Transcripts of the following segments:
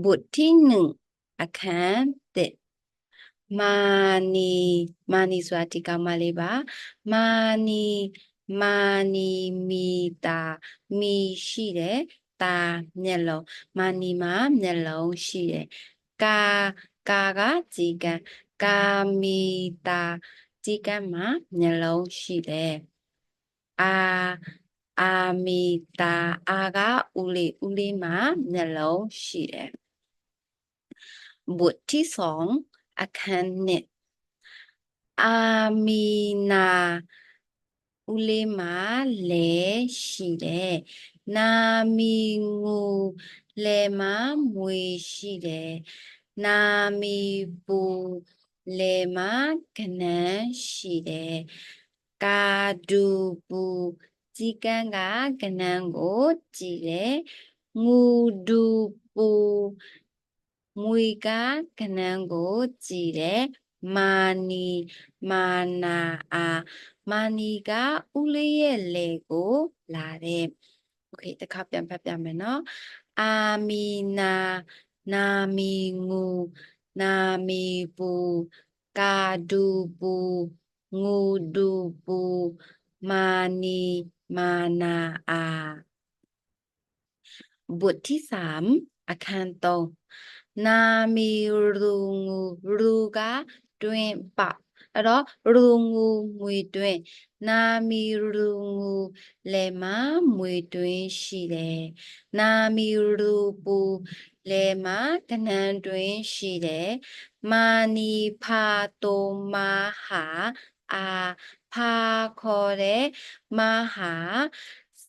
บทที่หนึ่งอาคารเด็ดมานีဆိုတာဒီကောင်မလေးပါမာနီမီတာမီရှိတယ်ตาမျက်လုံးမာနီမှာမျက်လုံးရှိတယ်ကာကကြီးကံကာမီတာကြီးကံမှာမျက်လုံးရှိတယ်အာမီတာအာကဦးလေးမှာမျက်လုံးရှိတယ်บทที่สองอาคารเน็ตอามีนาဦးလေးမှာလဲရှိတယ်နာမီငူလဲမှာမွေရှိတယ်နာမီပူလဲမှာကနန်းရှိတယ်ကာဒူပူကြီးကန်းကကနန်းကိုကြည့်တယ်ငူဒူပူမွေကကနန်းကိုကြည့်တယ်မာနာမာနီကဦးလေးရဲ့လေကိုလာတယ်โอเคတစ်ခါပြန်ဖတ်ပြမယ်နော်အာမီနာမီငူနာမီပူကာဒူပူငူဒူပူမာနာบทที่สามอาคารตรงนามีรูงูรูကတွင်ပအဲ့တော့ရူငူမွေတွင်နာမီရူငူလဲမှာမွေတွင်ရှိတယ်နာမီရူပူလဲမှာကနန်းတွင်ရှိတယ်မာနီဖာတိုမာဟာအာဖာခေါ်တဲ့မဟာ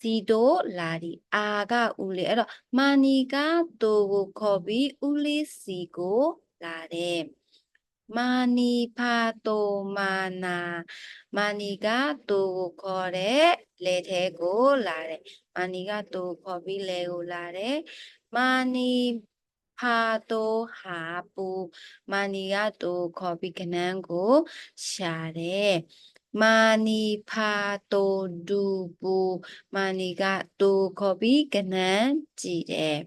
စီတိုလာဒီအာကဦးလေးအဲ့တော့မာနီကတိုကိုခေါ်ပြီးဦးလေးစီကိုလာတယ်မာနီဖာတိုမာနီကတိုကိုခေါ်တဲ့လေထဲကိုလာတယ်မာနီကတိုခေါ်ပြီးလေကိုလာတယ်မာနီဖာတိုဟာပူမာနီကတိုခေါ်ပြီးကနန်းကိုရှာတယ်မာနီဖာတိုဒူပူမာနီကတိုခေါ်ပြီးကနန်းကြည့်တယ်